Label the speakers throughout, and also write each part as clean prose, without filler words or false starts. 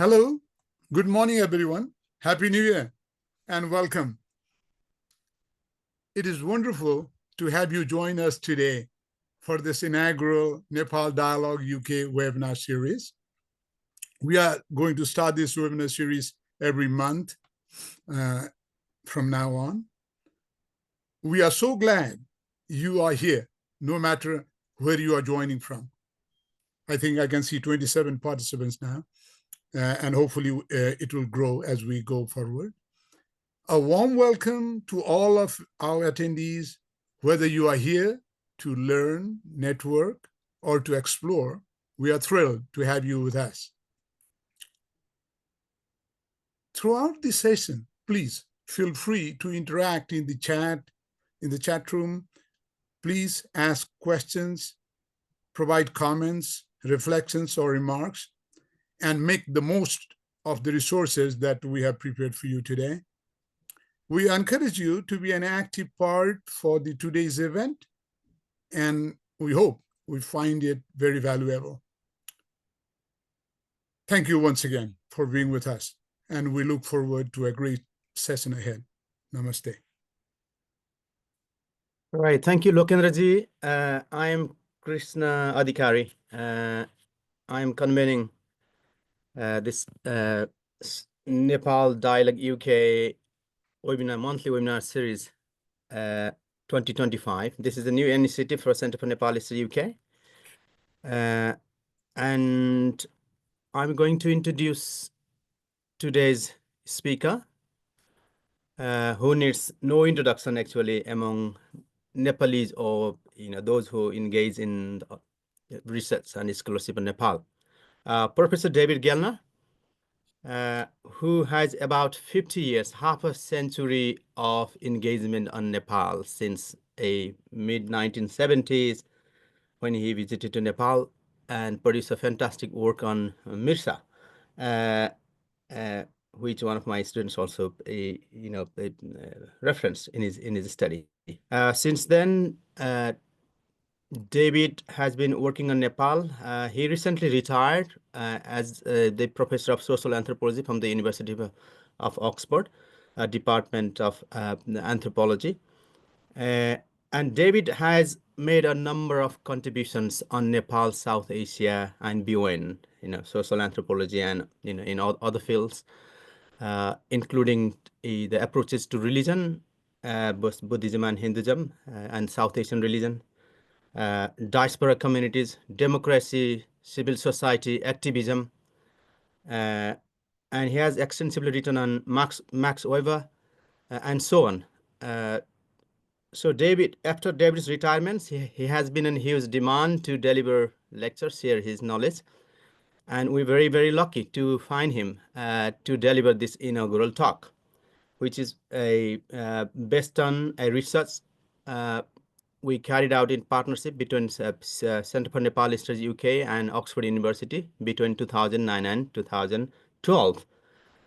Speaker 1: Hello, good morning, everyone. Happy New Year and welcome. It is wonderful to have you join us today for this inaugural Nepal Dialogue UK webinar series. We are going to start this webinar series every month from now on. We are so glad you are here, no matter where you are joining from. I think I can see 27 participants now, and hopefully it will grow as we go forward. A warm welcome to all of our attendees, whether you are here to learn, network, or to explore. We are thrilled to have you with us. Throughout this session, please feel free to interact in the chat room. Please ask questions, provide comments, reflections, or remarks, and make the most of the resources that we have prepared for you today. We encourage you to be an active part for today's event, and we hope we find it very valuable. Thank you once again for being with us, and we look forward to a great session ahead. Namaste.
Speaker 2: All right, thank you, Lokendraji. I am Krishna Adhikari. I am convening this Nepal Dialogue UK monthly webinar series 2025. This is a new initiative for Center for Nepal History UK. And I'm going to introduce today's speaker, who needs no introduction actually among Nepalese or those who engage in research and scholarship in Nepal. Professor David Gellner, who has about 50 years, half a century of engagement on Nepal since a mid-1970s when he visited to Nepal and produced a fantastic work on Mirsa, which one of my students also referenced in his study. Since then, David has been working on Nepal. He recently retired as the professor of social anthropology from the University of Oxford, Department of Anthropology. And David has made a number of contributions on Nepal, South Asia, and beyond, social anthropology and in other fields, including the approaches to religion, both Buddhism and Hinduism, and South Asian religion, diaspora communities, democracy, civil society, activism, and he has extensively written on Max Weber, and so on. So after David's retirement, he has been in huge demand to deliver lectures, share his knowledge, and we're very, very lucky to find him to deliver this inaugural talk, which is based on a research we carried out in partnership between Center for Nepal Studies UK and Oxford University between 2009 and 2012.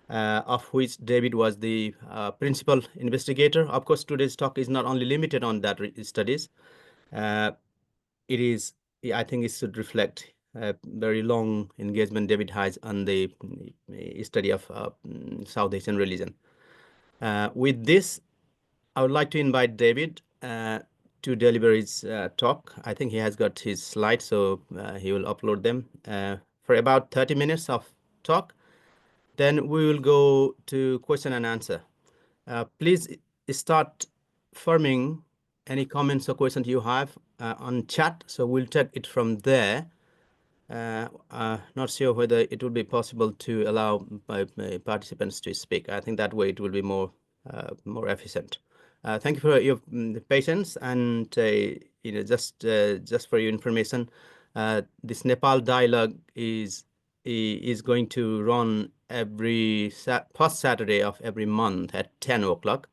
Speaker 2: Of which David was the principal investigator. Of course, today's talk is not only limited on that studies. I think it should reflect a very long engagement David has on the study of South Asian religion. With this, I would like to invite David to deliver his talk. I think he has got his slides, so he will upload them for about 30 minutes of talk. Then we will go to question and answer. Please start forming any comments or questions you have on chat, so we'll take it from there. Not sure whether it will be possible to allow my participants to speak. I think that way it will be more efficient. Thank you for your patience, and just for your information, this Nepal Dialogue is going to run every first Saturday of every month at 10 o'clock.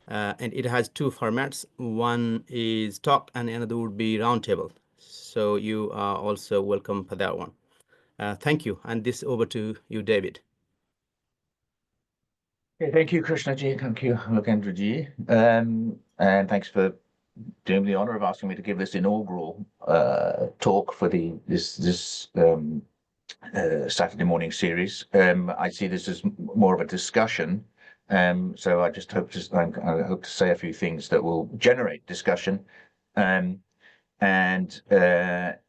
Speaker 2: And it has two formats. One is talk and another would be roundtable. So you are also welcome for that one. Thank you. And this over to you, David.
Speaker 3: Okay, thank you, Krishna ji. Thank you, Lokendra ji. And thanks for doing the honor of asking me to give this inaugural talk for this Saturday morning series. I see this as more of a discussion. So I just hope I hope to say a few things that will generate discussion, and then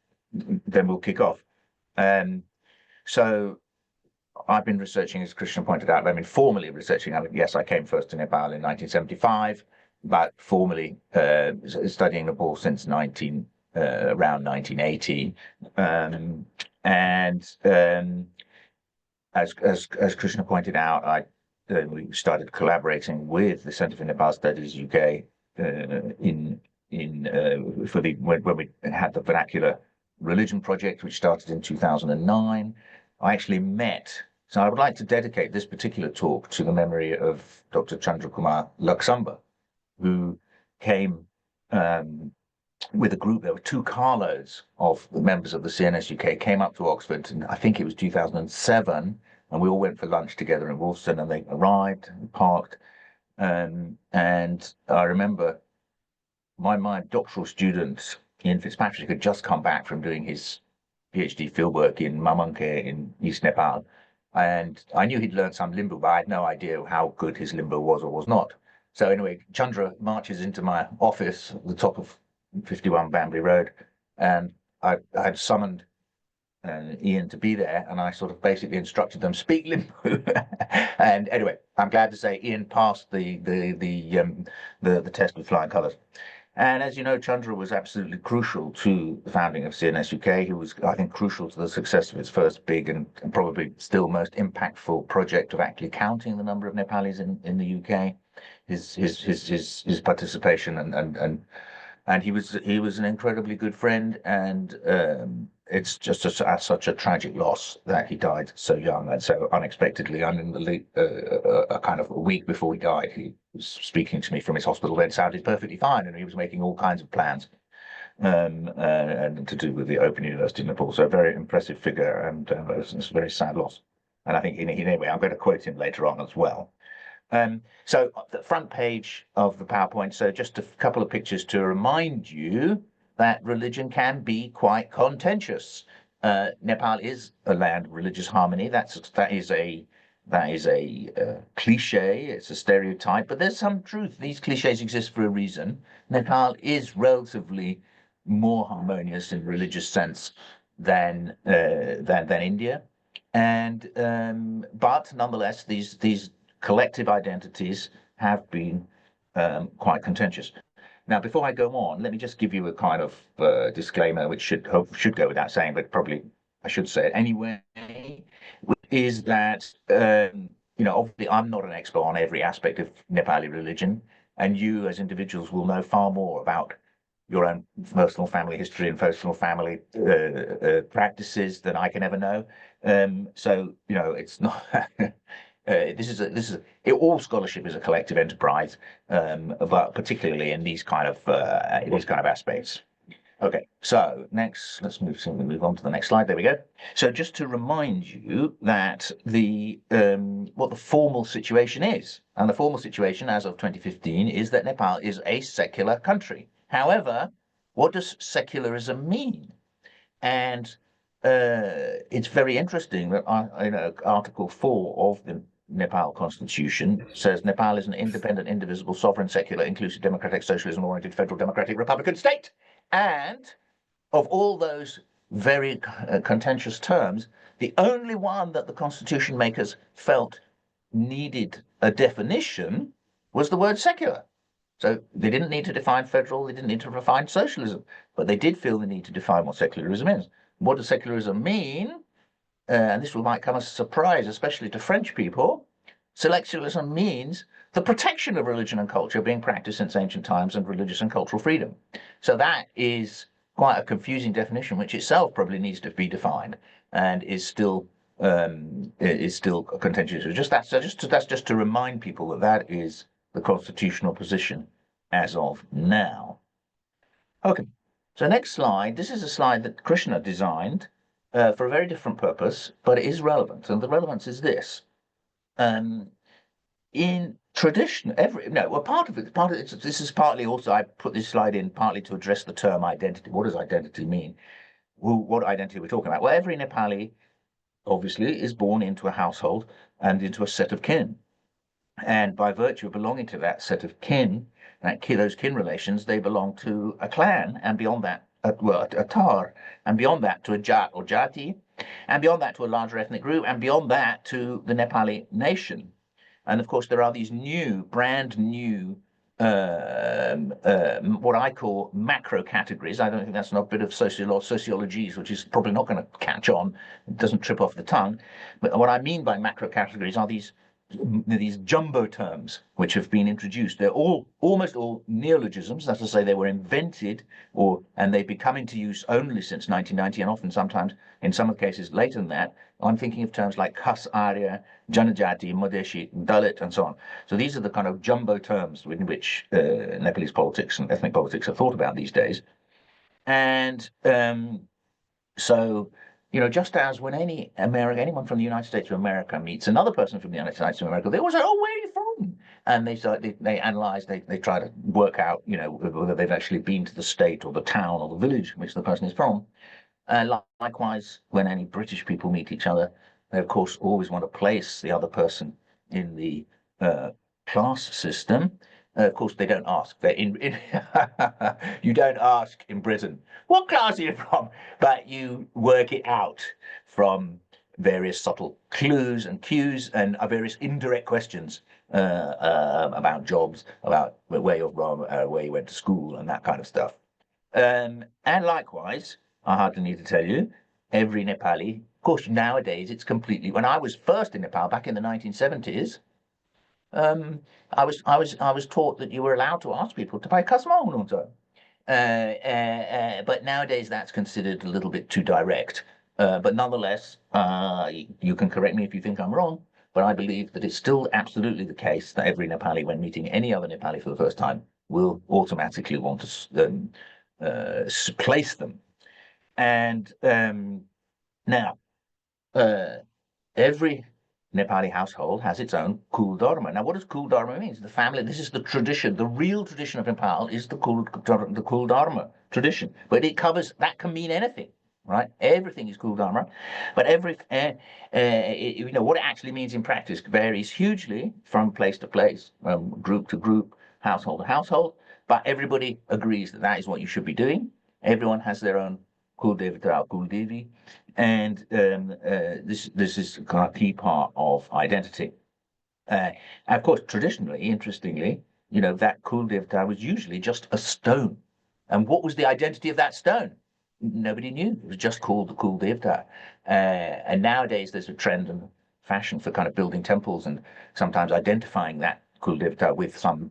Speaker 3: we'll kick off. So I've been researching, as Krishna pointed out, I mean, formally researching. Yes, I came first to Nepal in 1975, but formally studying Nepal since around 1980. As Krishna pointed out, we started collaborating with the Centre for Nepal Studies UK when we had the Vernacular Religion Project, which started in 2009. I actually met. So I would like to dedicate this particular talk to the memory of Dr. Chandrakumar Laksamba, who came with a group. There were 2 carloads of the members of the CNS UK came up to Oxford, and I think it was 2007, and we all went for lunch together in Wolston, and they arrived and parked. And I remember my doctoral student, Ian Fitzpatrick, had just come back from doing his PhD fieldwork in Mamanke in East Nepal. And I knew he'd learned some Limbu, but I had no idea how good his Limbu was or was not. So anyway, Chandra marches into my office at the top of 51 Banbury Road, and I had summoned Ian to be there, and I sort of basically instructed them speak Limbu. And anyway, I'm glad to say Ian passed the test with flying colours. And as you know, Chandra was absolutely crucial to the founding of CNS UK. He was, I think, crucial to the success of its first big and probably still most impactful project of actually counting the number of Nepalis in the UK. His participation and he was an incredibly good friend, and it's just such a tragic loss that he died so young and so unexpectedly. I'm in a kind of a week before he died, he was speaking to me from his hospital bed. Sounded perfectly fine, and he was making all kinds of plans and to do with the Open University in Nepal. So a very impressive figure, and it's a very sad loss. And I think anyway, I'm going to quote him later on as well. So the front page of the PowerPoint, so just a couple of pictures to remind you that religion can be quite contentious. Nepal is a land of religious harmony. That is a cliche. It's a stereotype, but there's some truth. These cliches exist for a reason. Nepal is relatively more harmonious in religious sense than India, and but nonetheless, these collective identities have been quite contentious. Now, before I go on, let me just give you a kind of disclaimer, which should go without saying, but probably I should say it anyway, is that, obviously I'm not an expert on every aspect of Nepali religion, and you as individuals will know far more about your own personal family history and personal family practices than I can ever know. So, it's not... all scholarship is a collective enterprise, but particularly in these kind of aspects. Okay, so next, let's move on to the next slide. There we go. So just to remind you that what the formal situation is, and the formal situation as of 2015 is that Nepal is a secular country. However, what does secularism mean? And it's very interesting that Article 4 of the Nepal Constitution says Nepal is an independent, indivisible, sovereign, secular, inclusive, democratic, socialism-oriented, federal, democratic, republican state. And of all those very contentious terms, the only one that the Constitution makers felt needed a definition was the word secular. So they didn't need to define federal, they didn't need to define socialism, but they did feel the need to define what secularism is. What does secularism mean? And this might come as a surprise, especially to French people. Secularism means the protection of religion and culture being practiced since ancient times and religious and cultural freedom. So that is quite a confusing definition, which itself probably needs to be defined and is still contentious. That's just to remind people that is the constitutional position as of now. Okay, so next slide. This is a slide that Krishna designed for a very different purpose, but it is relevant, and the relevance is this. In tradition, this is partly also, I put this slide in partly to address the term identity. What does identity mean? What identity are we talking about? Well, every Nepali obviously, is born into a household and into a set of kin. And by virtue of belonging to that set of kin, those kin relations, they belong to a clan, and beyond that, a tar, and beyond that to a jat or jati, and beyond that to a larger ethnic group, and beyond that to the Nepali nation. And of course, there are these brand new, what I call macro categories. I don't think that's not a bit of sociologies, which is probably not going to catch on. It doesn't trip off the tongue. But what I mean by macro categories are these jumbo terms which have been introduced. They're almost all neologisms. That's to say, they were invented and they've been coming to use only since 1990, and often sometimes in some cases later than that. I'm thinking of terms like Khas Arya, Janajati, Madeshi, Dalit, and so on. So these are the kind of jumbo terms in which Nepalese politics and ethnic politics are thought about these days. And so, just as when anyone from the United States of America meets another person from the United States of America, they always say, "Oh, where are you from?" And they analyze, they try to work out, whether they've actually been to the state or the town or the village in which the person is from. Likewise, when any British people meet each other, they of course always want to place the other person in the class system. Of course, they don't ask. You don't ask in Britain, "What class are you from?" But you work it out from various subtle clues and cues and various indirect questions about jobs, about where you're from, where you went to school, and that kind of stuff. And likewise, I hardly need to tell you, every Nepali, of course, nowadays it's completely. When I was first in Nepal back in the 1970s, I was taught that you were allowed to ask people to pay kasma. But nowadays that's considered a little bit too direct. But nonetheless, you can correct me if you think I'm wrong, but I believe that it's still absolutely the case that every Nepali, when meeting any other Nepali for the first time, will automatically want to place them. And now, every Nepali household has its own Kul Dharma. Now, what does Kul Dharma mean? The family. This is the tradition. The real tradition of Nepal is the Kul Dharma tradition. But it covers, that can mean anything, right? Everything is Kul Dharma. But what it actually means in practice varies hugely from place to place, group to group, household to household. But everybody agrees that that is what you should be doing. Everyone has their own Kul Devata or Kul Devi. And this is kind of a key part of identity. Of course, traditionally, interestingly, that Kul Devata was usually just a stone. And what was the identity of that stone? Nobody knew. It was just called the Kul Devata. And nowadays, there's a trend and fashion for kind of building temples and sometimes identifying that Kul Devata with some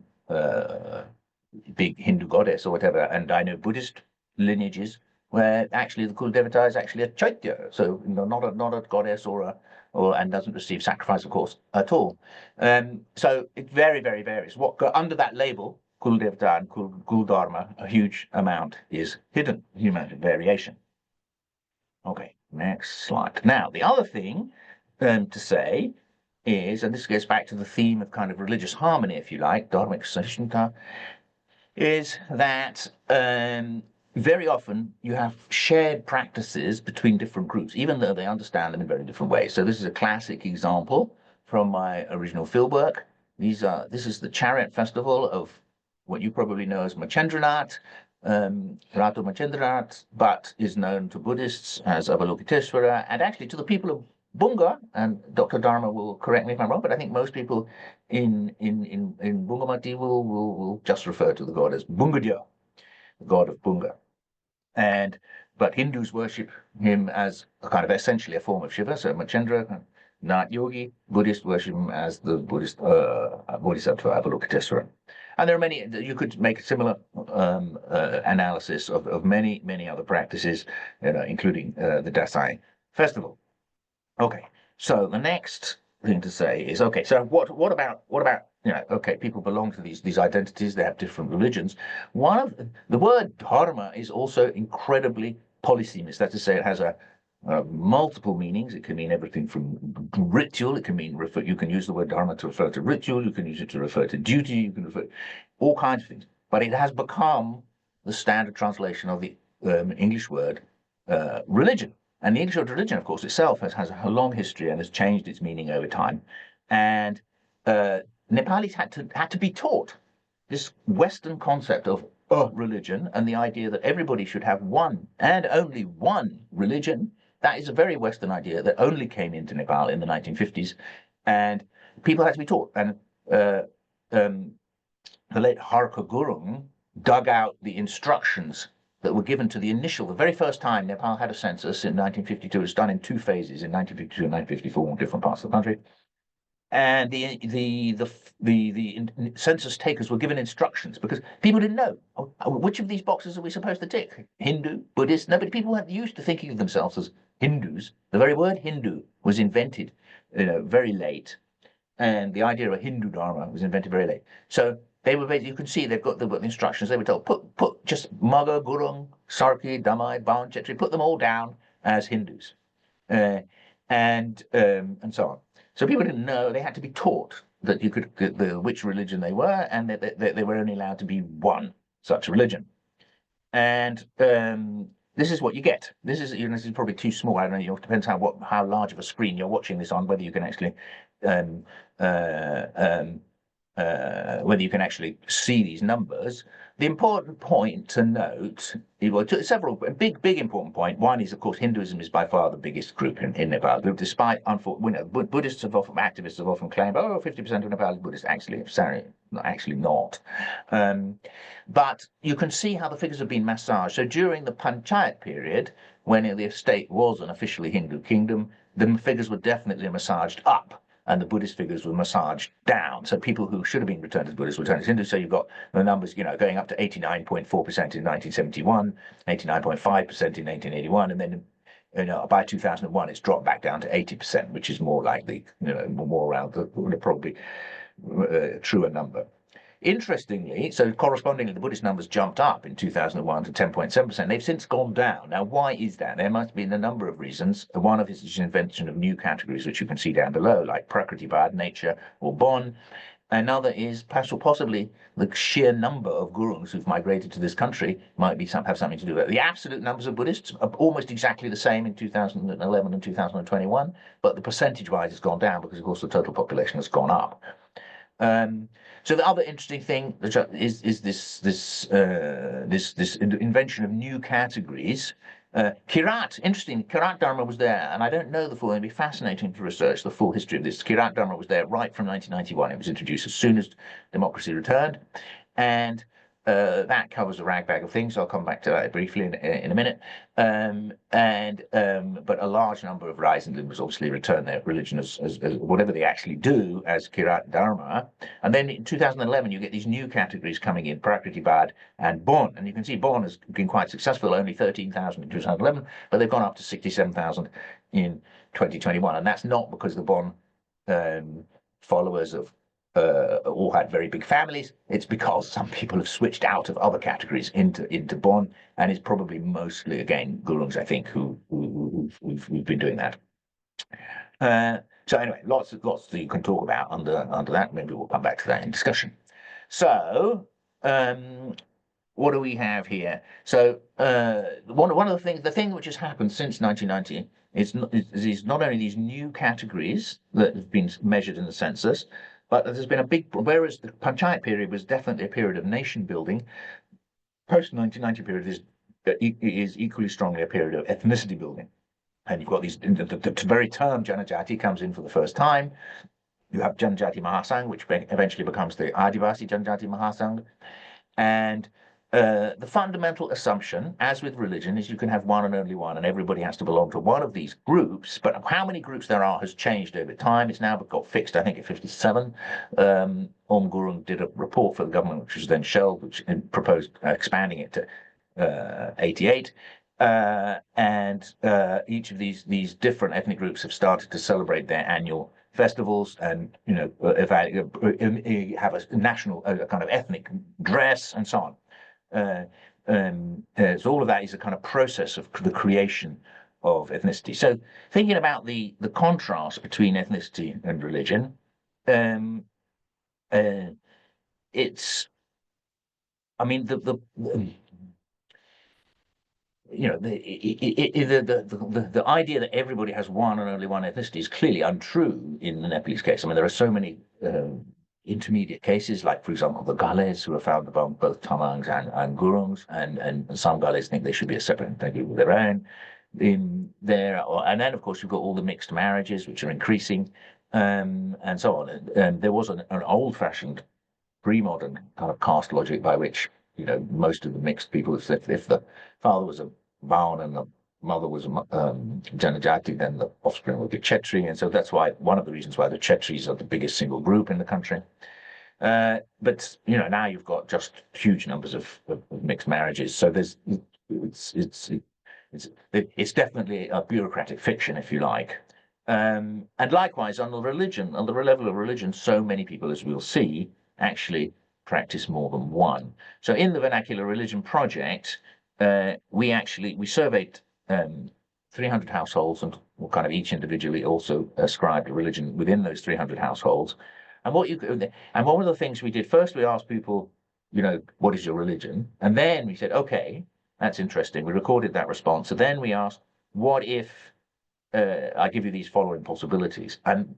Speaker 3: big Hindu goddess or whatever. And I know Buddhist lineages where actually the Kul Devata is actually a Chaitya, so not a goddess and doesn't receive sacrifice, of course, at all. So it very, very varies. What under that label, Kul Devata and Kul Dharma, a huge amount is hidden, human variation. Okay, next slide. Now, the other thing to say is, and this goes back to the theme of kind of religious harmony, if you like, Dharmic Sahishnuta, is that very often you have shared practices between different groups, even though they understand them in very different ways. So this is a classic example from my original fieldwork. This is the chariot festival of what you probably know as Machendranath, Ratu Machendranath, but is known to Buddhists as Avalokiteshvara, and actually to the people of Bunga, and Dr. Dharma will correct me if I'm wrong, but I think most people in Bungamati will just refer to the god as Bungadya, the god of Bunga. But Hindus worship him as a kind of essentially a form of Shiva, so Machendra, Nath Yogi. Buddhists worship him as the Buddhist Bodhisattva Avalokiteshvara. And there are many, you could make a similar analysis of many, many other practices, including the Dasai festival. Okay, so the next thing to say is, okay, so what about okay, people belong to these identities, they have different religions. One of the word dharma is also incredibly polysemous. That's to say, it has multiple meanings. It can mean everything from ritual. It can mean you can use the word dharma to refer to ritual. You can use it to refer to duty. You can refer all kinds of things. But it has become the standard translation of the English word religion. And the English word religion, of course, itself has a long history and has changed its meaning over time. And Nepalis had to be taught this Western concept of religion and the idea that everybody should have one and only one religion. That is a very Western idea that only came into Nepal in the 1950s, and people had to be taught. And the late Harka Gurung dug out the instructions that were given to the very first time Nepal had a census in 1952. It was done in two phases, in 1952 and 1954, in different parts of the country. And the census takers were given instructions because people didn't know which of these boxes are we supposed to tick. Hindu, Buddhist, nobody. People weren't used to thinking of themselves as Hindus. The very word Hindu was invented, very late, and the idea of a Hindu Dharma was invented very late. So they were basically, you can see they've got the instructions. They were told put just Maga, Gurung, Sarki, Damai, Bawan, Chetri, put them all down as Hindus, and so on. So people didn't know. They had to be taught that you could which religion they were, and that they were only allowed to be one such religion. And this is what you get. This is this is probably too small. I don't know. It depends how large of a screen you're watching this on, whether you can actually whether you can actually see these numbers. The important point to note, several big important point. One is, of course, Hinduism is by far the biggest group in Nepal. Despite, unfortunately, Buddhists activists have often claimed, 50% of Nepal is Buddhist. Actually not. But you can see how the figures have been massaged. So during the Panchayat period, when the state was an officially Hindu kingdom, the figures were definitely massaged up, and the Buddhist figures were massaged down. So people who should have been returned as Buddhists were returned as Hindus. So you've got the numbers, going up to 89.4% in 1971, 89.5% in 1981, and then by 2001 it's dropped back down to 80%, which is more likely, more around the probably truer number. Interestingly, so correspondingly, the Buddhist numbers jumped up in 2001 to 10.7%. They've since gone down. Now, why is that? There must have been a number of reasons. One of it is the invention of new categories, which you can see down below, like Prakriti Bad, nature, or Bon. Another is possibly the sheer number of gurungs who've migrated to this country might have something to do with it. The absolute numbers of Buddhists are almost exactly the same in 2011 and 2021, but the percentage-wise has gone down because, of course, the total population has gone up. So the other interesting thing is this invention of new categories. Kirat, interesting, Kirat Dharma was there, and I don't know the full, it'd be fascinating to research the full history of this. Kirat Dharma was there right from 1991. It was introduced as soon as democracy returned, and that covers a ragbag of things. I'll come back to that briefly in a minute. But a large number of rising limbers obviously return their religion as whatever they actually do as Kirat Dharma. And then in 2011, you get these new categories coming in, Prakriti Bad and Bon. And you can see Bon has been quite successful, only 13,000 in 2011, but they've gone up to 67,000 in 2021. And that's not because the Bon followers of all had very big families. It's because some people have switched out of other categories into Bon, and it's probably mostly, again, gurungs, I think, who've been doing that. So anyway, lots that you can talk about under that. Maybe we'll come back to that in discussion. So what do we have here? So one of the thing which has happened since 1990 is not only these new categories that have been measured in the census, but there's been whereas the Panchayat period was definitely a period of nation building, post-1990 period is equally strongly a period of ethnicity building. And you've got the very term Janajati comes in for the first time. You have Janajati Mahasangh, which eventually becomes the Adivasi Janajati Mahasangh. And the fundamental assumption, as with religion, is you can have one and only one, and everybody has to belong to one of these groups. But how many groups there are has changed over time. It's now got fixed, I think, at 57. Om Gurung did a report for the government, which was then shelved, which proposed expanding it to 88. And each of these different ethnic groups have started to celebrate their annual festivals, and have a national kind of ethnic dress and so on. So all of that is a kind of process of the creation of ethnicity. So thinking about the contrast between ethnicity and religion, it's, I mean, you know, the idea that everybody has one and only one ethnicity is clearly untrue in the Nepalese case. I mean, there are so many intermediate cases, like, for example, the Gales, who are found among both Tamangs and Gurungs, and some Gales think they should be a separate entity with their own in there. And then, of course, you've got all the mixed marriages, which are increasing, and so on. And there was an old-fashioned, pre-modern kind of caste logic by which, you know, most of the mixed people, if the father was a Baun and the mother was Janajati, then the offspring would be Chetri. And so that's why, one of the reasons why the Chetris are the biggest single group in the country. But, you know, now you've got just huge numbers of mixed marriages. So it's definitely a bureaucratic fiction, if you like. And likewise, on the level of religion, so many people, as we'll see, actually practice more than one. So in the Vernacular Religion Project, we surveyed 300 households, and kind of each individually also ascribed a religion within those 300 households. And one of the things we did first, we asked people, you know, what is your religion? And then we said, okay, that's interesting. We recorded that response. So then we asked, what if I give you these following possibilities? And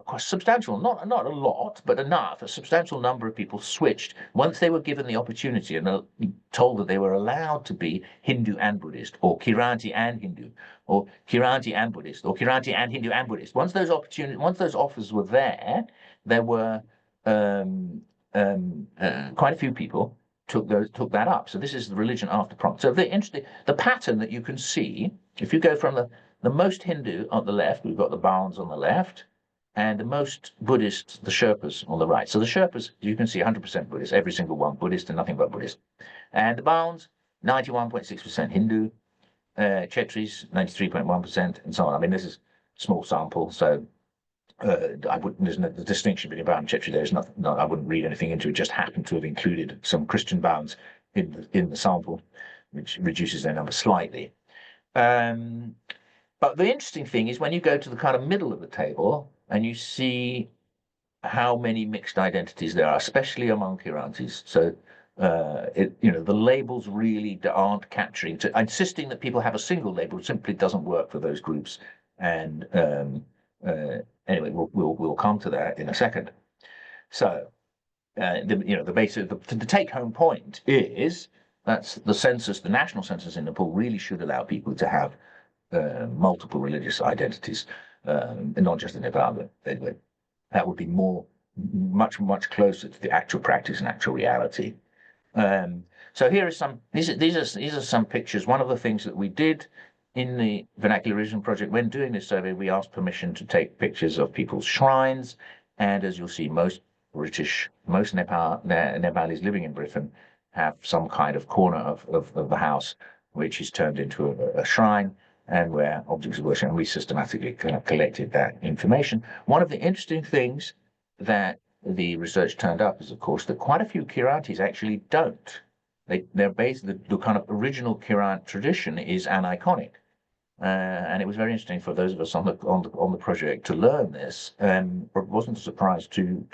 Speaker 3: quite substantial, not a lot, but enough. A substantial number of people switched once they were given the opportunity and told that they were allowed to be Hindu and Buddhist, or Kiranti and Hindu, or Kiranti and Buddhist, or Kiranti and Hindu and Buddhist. Once those offers were there were quite a few people took that up. So this is the religion after prompt. So the pattern that you can see, if you go from the most Hindu on the left, we've got the Bauns on the left, and the most Buddhist, the Sherpas, on the right. So the Sherpas, you can see 100% Buddhist, every single one Buddhist and nothing but Buddhist. And the Bauns, 91.6% Hindu, Chetris, 93.1%, and so on. I mean, this is a small sample, so there's no distinction between Baun and Chetri. There's nothing. I wouldn't read anything into it. Just happened to have included some Christian Bauns in the sample, which reduces their number slightly. But the interesting thing is when you go to the kind of middle of the table and you see how many mixed identities there are, especially among Kirantis. So, the labels really aren't capturing. Insisting that people have a single label simply doesn't work for those groups. And anyway, we'll come to that in a second. So, the take-home point is that's the census, the national census in Nepal really should allow people to have multiple religious identities, and not just in Nepal, but that would be much closer to the actual practice and actual reality. So here are these are some pictures. One of the things that we did in the Vernacular Religion Project, when doing this survey, we asked permission to take pictures of people's shrines, and as you'll see, most Nepalis living in Britain have some kind of corner of the house which is turned into a shrine, and where objects of worship, and we systematically collected that information. One of the interesting things that the research turned up is, of course, that quite a few Kirantis actually don't. They're based, the kind of original Kirant tradition is aniconic. And it was very interesting for those of us on the project to learn this. It wasn't a surprise to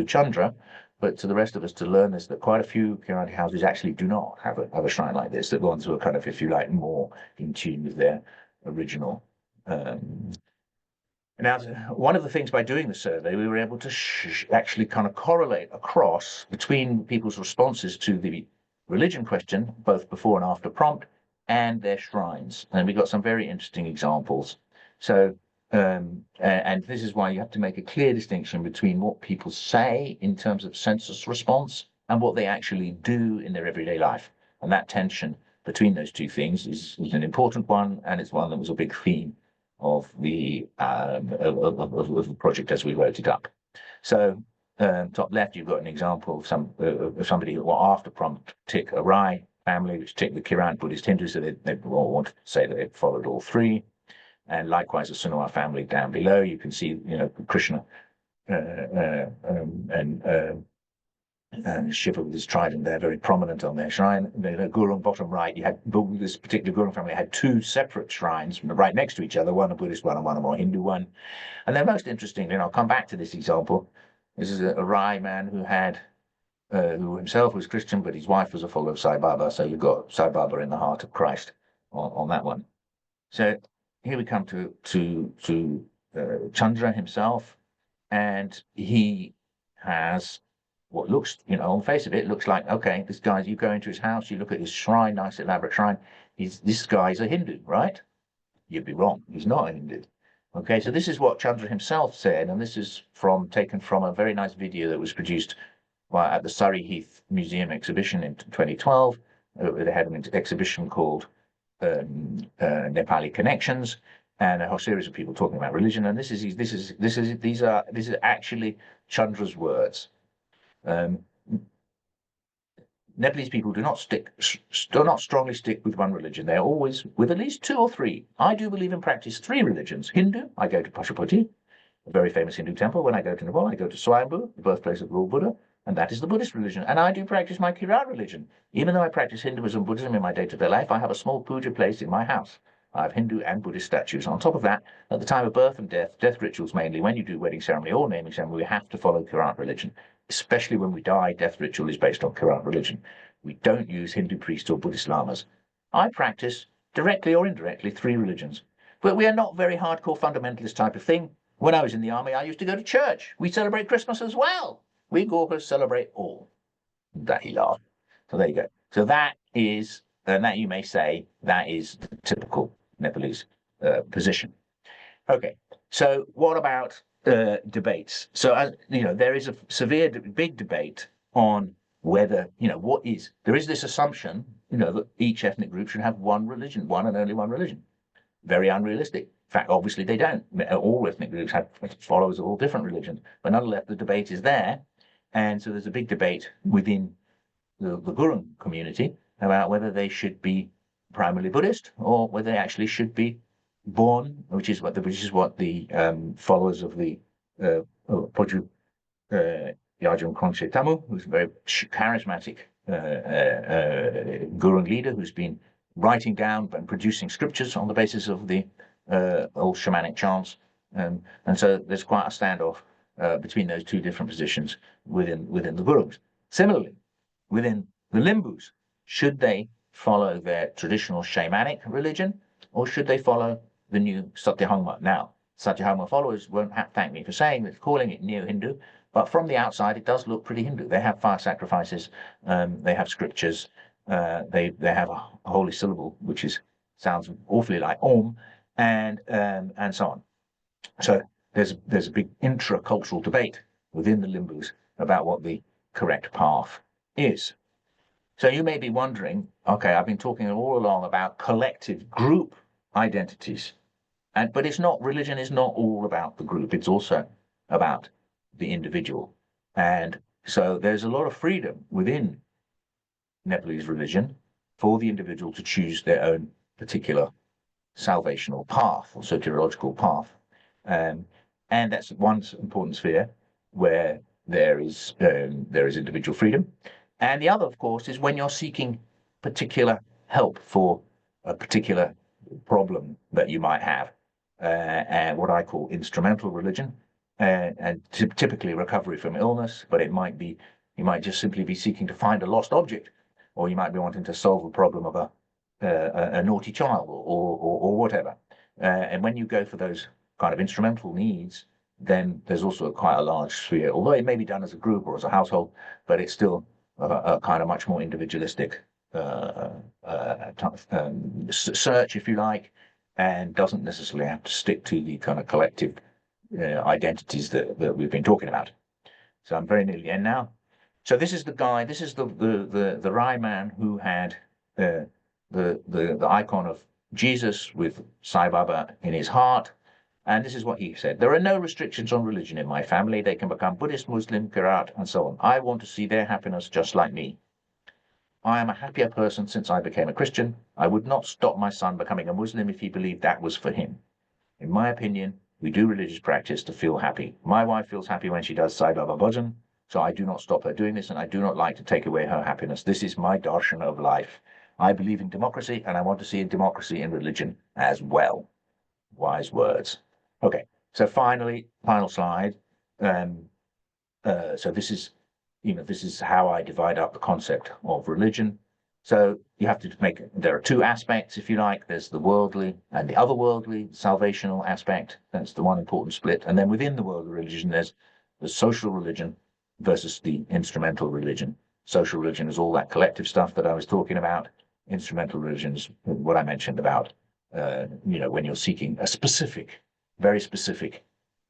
Speaker 3: Chandra, but to the rest of us to learn this, that quite a few Kiranti houses actually do not have a shrine like this. The ones who are kind of, if you like, more in tune with their original. Now, one of the things by doing the survey, we were able to actually kind of correlate across between people's responses to the religion question, both before and after prompt, and their shrines. And we got some very interesting examples. So, and this is why you have to make a clear distinction between what people say in terms of census response and what they actually do in their everyday life. And that tension between those two things is an important one, and it's one that was a big theme of the project as we wrote it up. So, top left, you've got an example of somebody who, after prompt, tick a Rai family, which tick the Kirant Buddhist Hindu, so they all wanted to say that they followed all three. And likewise, the Sunawar family down below, you can see, Krishna and Shiva with his trident there, very prominent on their shrine. The Gurung, bottom right, you had this particular Gurung family had two separate shrines right next to each other, one a Buddhist one and one a more Hindu one. And then most interestingly, and I'll come back to this example, this is a Rai man who himself was Christian, but his wife was a follower of Sai Baba. So you've got Sai Baba in the heart of Christ on that one. So here we come to Chandra himself, and he has what looks, on the face of it, looks like, okay, this guy, you go into his house, you look at his shrine, nice elaborate shrine. This guy's a Hindu, right? You'd be wrong. He's not a Hindu. Okay, so this is what Chandra himself said, and this is taken from a very nice video that was produced at the Surrey Heath Museum exhibition in 2012. They had an exhibition called Nepali Connections, and a whole series of people talking about religion. And this is actually Chandra's words. Nepalese people do not strongly stick with one religion. They're always with at least 2 or 3. I do believe and practice 3 religions. Hindu, I go to Pashupati, a very famous Hindu temple. When I go to Nepal, I go to Swayambhu, the birthplace of Lord Buddha, and that is the Buddhist religion. And I do practice my Kirat religion. Even though I practice Hinduism and Buddhism in my day-to-day life, I have a small puja place in my house. I have Hindu and Buddhist statues. On top of that, at the time of birth and death rituals mainly, when you do wedding ceremony or naming ceremony, we have to follow Kirat religion. Especially when we die, death ritual is based on Kirat religion. We don't use Hindu priests or Buddhist lamas. I practice, directly or indirectly, 3 religions. But we are not very hardcore fundamentalist type of thing. When I was in the army, I used to go to church. We celebrate Christmas as well. We Gorkhas celebrate all. That he laughed. So there you go. So that is, and that you may say, that is the typical Nepalese position. Okay, so what about debates? So, as there is a severe, big debate on whether, there is this assumption, that each ethnic group should have one religion, one and only one religion. Very unrealistic. In fact, obviously they don't. All ethnic groups have followers of all different religions, but nonetheless, the debate is there. And so there's a big debate within the Gurung community about whether they should be primarily Buddhist or whether they actually should be born, which is what the followers of the Poju Yajum Kongse Tamu, who's a very charismatic Gurung leader who's been writing down and producing scriptures on the basis of the old shamanic chants. And so there's quite a standoff between those 2 different positions within the Gurungs. Similarly, within the Limbus, should they follow their traditional shamanic religion or should they follow the new Satyabhama? Now, Satyabhama followers won't thank me for calling it neo-Hindu, but from the outside it does look pretty Hindu. They have fire sacrifices, they have scriptures, they have a holy syllable which sounds awfully like Om, and so on. So there's a big intra-cultural debate within the Limbus about what the correct path is. So you may be wondering, okay, I've been talking all along about collective group identities, but religion is not all about the group. It's also about the individual. And so there's a lot of freedom within Nepalese religion for the individual to choose their own particular salvational path or soteriological path. And that's one important sphere where there is individual freedom. And the other, of course, is when you're seeking particular help for a particular problem that you might have, and what I call instrumental religion, and typically recovery from illness, but you might just simply be seeking to find a lost object, or you might be wanting to solve a problem of a naughty child or whatever. And when you go for those kind of instrumental needs, then there's also quite a large sphere, although it may be done as a group or as a household, but it's still a kind of much more individualistic search, if you like, and doesn't necessarily have to stick to the kind of collective identities that we've been talking about. So I'm very near the end now. So this is the guy, this is the Rai man who had the icon of Jesus with Sai Baba in his heart. And this is what he said: there are no restrictions on religion in my family. They can become Buddhist, Muslim, Kirat, and so on. I want to see their happiness just like me. I am a happier person since I became a Christian. I would not stop my son becoming a Muslim if he believed that was for him. In my opinion, we do religious practice to feel happy. My wife feels happy when she does Sai Baba Bhajan, so I do not stop her doing this, and I do not like to take away her happiness. This is my darshan of life. I believe in democracy, and I want to see democracy in religion as well. Wise words. Okay, so final slide. So this is how I divide up the concept of religion. So you have to there are two aspects, if you like. There's the worldly and the otherworldly, salvational aspect. That's the one important split. And then within the worldly religion, there's the social religion versus the instrumental religion. Social religion is all that collective stuff that I was talking about. Instrumental religion is what I mentioned about, when you're seeking a specific, very specific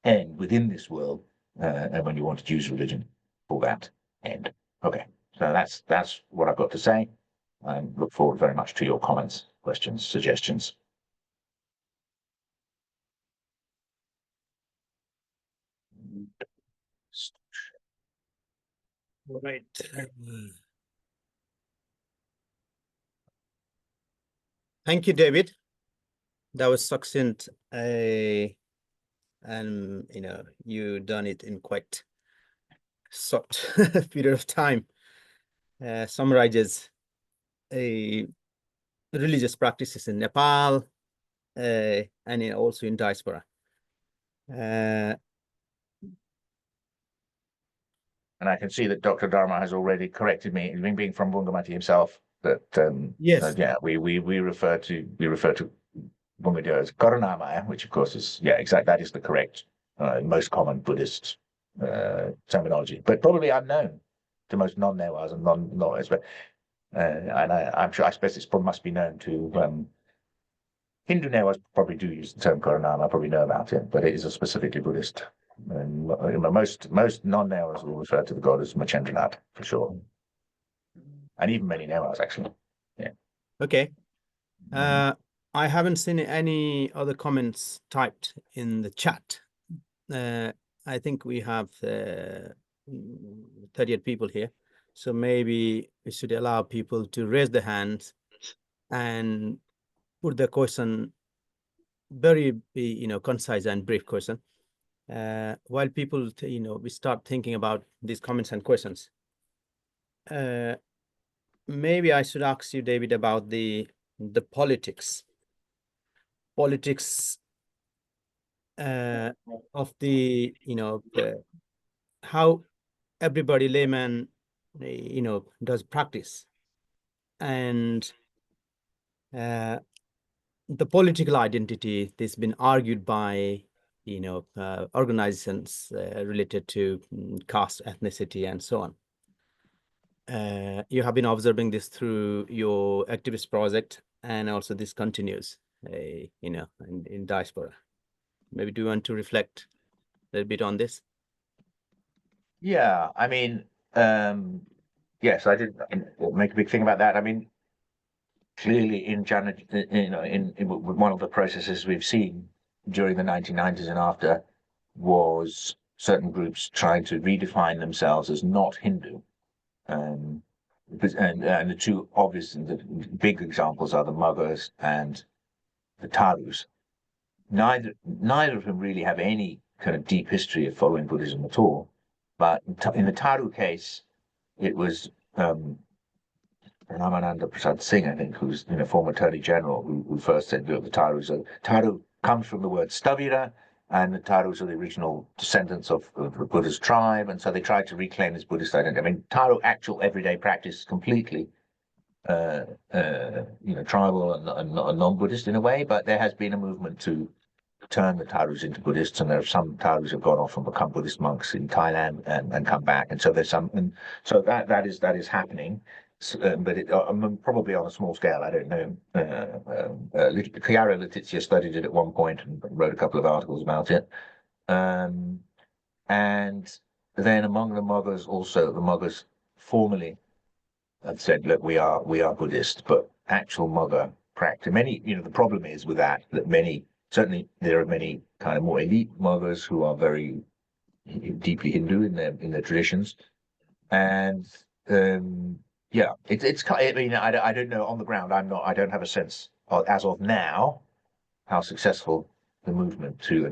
Speaker 3: end within this world, and when you want to use religion for that end. Okay, so that's what I've got to say. I look forward very much to your comments, questions, suggestions.
Speaker 2: All right. Thank you, David. That was succinct, and you done it in quite short period of time. Summarizes religious practices in Nepal, and also in diaspora.
Speaker 3: And I can see that Dr. Dharma has already corrected me, being from Bungamati himself, that
Speaker 2: Yes.
Speaker 3: yeah, we refer to Bungadio as Karunamaya, which of course is exactly, that is the correct most common Buddhist terminology, but probably unknown to most non-Newars and non-knowers. But and I'm sure, I suppose this must be known to Hindu Newars. Probably do use the term Karunama, probably know about it, but it is a specifically Buddhist. And most non-Newars will refer to the god as Machendranath for sure, and even many Newars actually. Yeah.
Speaker 2: Okay. I haven't seen any other comments typed in the chat. I think we have 38 people here, so maybe we should allow people to raise their hands and put the question, very concise and brief question, while people we start thinking about these comments and questions. Maybe I should ask you, David, about the politics of the how everybody layman does practice, and the political identity that's been argued by organizations related to caste, ethnicity, and so on. You have been observing this through your activist project, and also this continues in diaspora. Maybe do you want to reflect a little bit on this?
Speaker 3: Yeah, I mean, yes, I did make a big thing about that. I mean, clearly in one of the processes we've seen during the 1990s and after was certain groups trying to redefine themselves as not Hindu. And the two obvious and the big examples are the Muggars and the Tharus. Neither of them really have any kind of deep history of following Buddhism at all. But in the Tharu case, it was Ramananda Prasad Singh, I think, who's former Attorney General, who first said, look, the Tharu comes from the word Stavira, and the Tharus are the original descendants of the Buddha's tribe, and so they tried to reclaim this Buddhist identity. I mean, Tharu actual everyday practice is completely tribal and non-Buddhist in a way, but there has been a movement to turn the Tharus into Buddhists, and there are some Tharus who have gone off and become Buddhist monks in Thailand and come back, and so there's some, and so that is happening. But probably on a small scale. I don't know. Chiara Letizia studied it at one point and wrote a couple of articles about it. And then among the Muggars, also the Muggars formally have said, look, we are Buddhist, but actual Muggar practice. Many, the problem is with that certainly there are many kind of more elite Muggars who are very deeply Hindu in their traditions, and yeah, it's. I mean, I don't know on the ground. I don't have a sense as of now how successful the movement to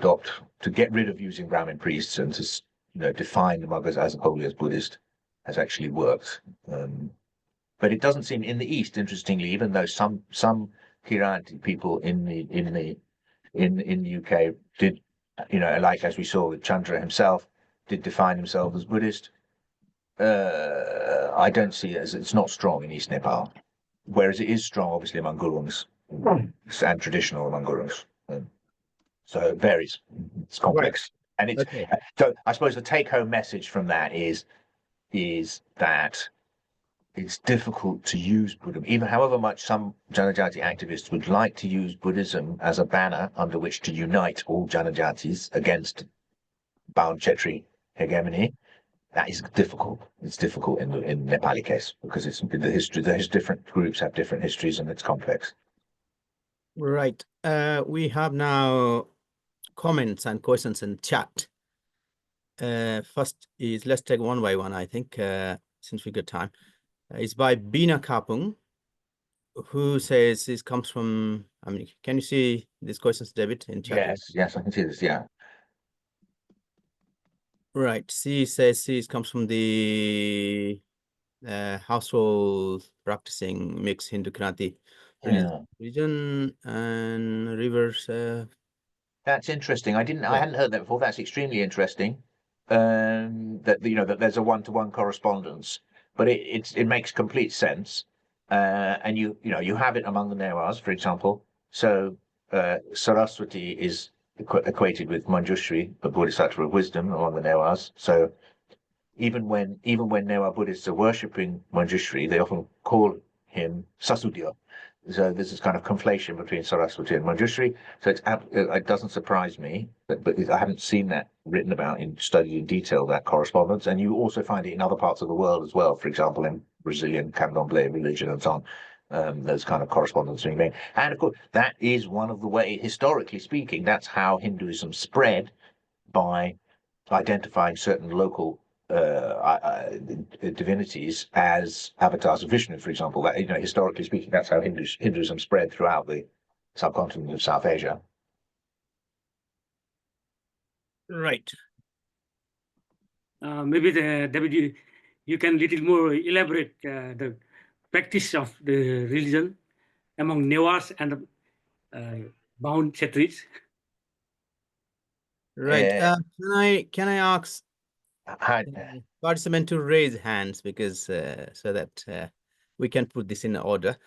Speaker 3: get rid of using Brahmin priests and to define the Muggars as wholly as Buddhist has actually worked. But it doesn't seem in the East, interestingly, even though some Kiranti people in the UK did, like as we saw with Chandra himself, did define himself as Buddhist. I don't see it as, it's not strong in East Nepal. whereas it is strong, obviously, among Gurungs and traditional among Gurungs. So it varies. It's complex, and it's
Speaker 2: Okay.
Speaker 3: so. I suppose the take-home message from that is that it's difficult to use Buddhism, even however much some Janajati activists would like to use Buddhism as a banner under which to unite all Janajatis against Baul Chetri hegemony. That is difficult. It's difficult in the Nepali case because it's the history. There's different groups have different histories, and it's complex.
Speaker 2: Right. We have now comments and questions in chat. First is, let's take one by one, I think, since we got time. It's by Bina Kapung, who says this comes from, I mean, can you see these questions, David, in chat?
Speaker 3: Yes, I can see this. Yeah.
Speaker 2: Right. She says this comes from the household practicing mixed Hindu Kranti religion and rivers.
Speaker 3: That's interesting. I hadn't heard that before. That's extremely interesting. That that there's a one-to-one correspondence, but it makes complete sense. And you have it among the Newas, for example. So Saraswati is equated with Manjushri, the Bodhisattva of wisdom, among the Newas. So even when Newa Buddhists are worshipping Manjushri, they often call him Sasudya. So there's this kind of conflation between Saraswati and Manjushri. So it doesn't surprise me, but I haven't seen that written about studied in detail, that correspondence. And you also find it in other parts of the world as well. For example, in Brazilian Candomblé religion and so on, there's kind of correspondence being made. And of course, that is one of the ways, historically speaking, that's how Hinduism spread, by identifying certain local divinities as avatars of Vishnu, for example. That, historically speaking, that's how Hinduism spread throughout the subcontinent of South Asia.
Speaker 2: Right.
Speaker 4: Maybe David, you can little more elaborate the practice of the religion among Newas and Baul Chetris.
Speaker 2: Right. Can I ask participant to raise hands, because so that we can put this in order.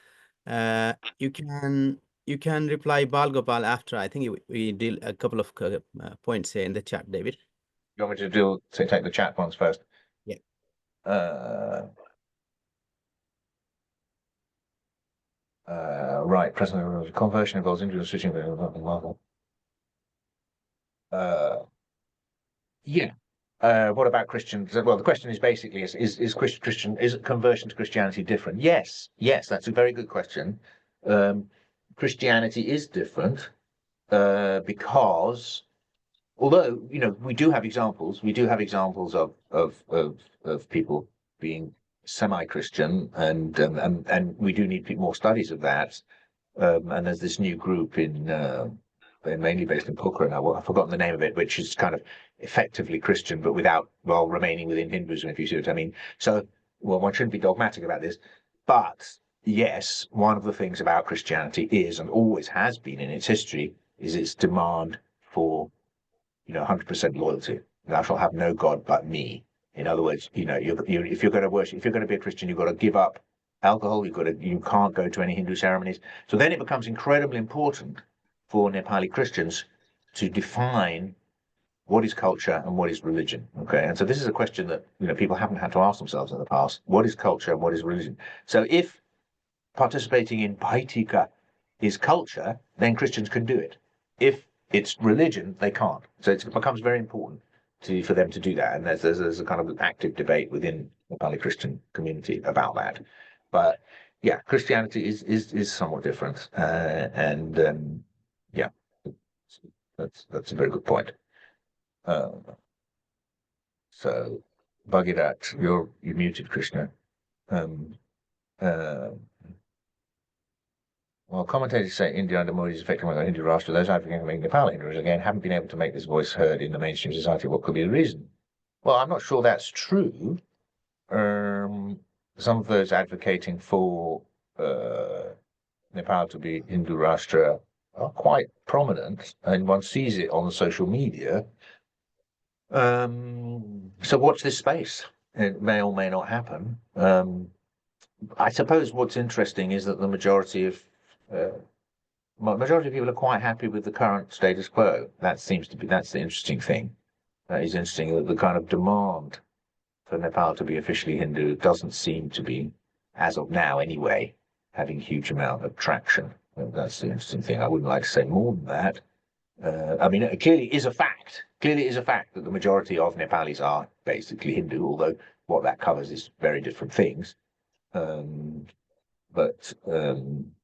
Speaker 2: You can reply Bal Gopal after. I think we deal a couple of points here in the chat, David.
Speaker 3: You want me to take the chat ones first?
Speaker 2: Yeah.
Speaker 3: Right. Present conversion involves individual switching. Yeah. What about Christians? Well, the question is basically, is conversion to Christianity different? Yes, that's a very good question. Christianity is different because, although we do have examples of people being semi-Christian, and we do need more studies of that. And there's this new group they're mainly based in Pokhara now. Well, I've forgotten the name of it, which is kind of effectively Christian, but while remaining within Hinduism, if you see what I mean. So, well, one shouldn't be dogmatic about this, but yes, one of the things about Christianity is, and always has been in its history, is its demand for 100% loyalty. Thou shalt have no God but me. In other words, if you're going to worship, if you're going to be a Christian, you've got to give up alcohol. You can't go to any Hindu ceremonies. So then it becomes incredibly important for Nepali Christians to define what is culture and what is religion. Okay, and so this is a question that people haven't had to ask themselves in the past. What is culture and what is religion? So if participating in Bhaitika is culture, then Christians can do it. If it's religion, they can't. So it becomes very important for them to do that. And there's a kind of active debate within the Nepali Christian community about that. But yeah, Christianity is somewhat different, yeah, that's a very good point. So, Bhagirat, you're muted, Krishna. Well, commentators say India under Modi's effect on Hindu Rashtra, those advocating making Nepal Hindus again haven't been able to make this voice heard in the mainstream society. What could be the reason? Well, I'm not sure that's true. Some of those advocating for Nepal to be Hindu Rashtra are quite prominent, and one sees it on social media. So watch this space. It may or may not happen. I suppose what's interesting is that the majority of people are quite happy with the current status quo. That's the interesting thing. That is interesting, that the kind of demand for Nepal to be officially Hindu doesn't seem to be, as of now anyway, having huge amount of traction. That's the interesting thing. I wouldn't like to say more than that. I mean, it clearly is a fact. Clearly is a fact that the majority of Nepalis are basically Hindu, although what that covers is very different things.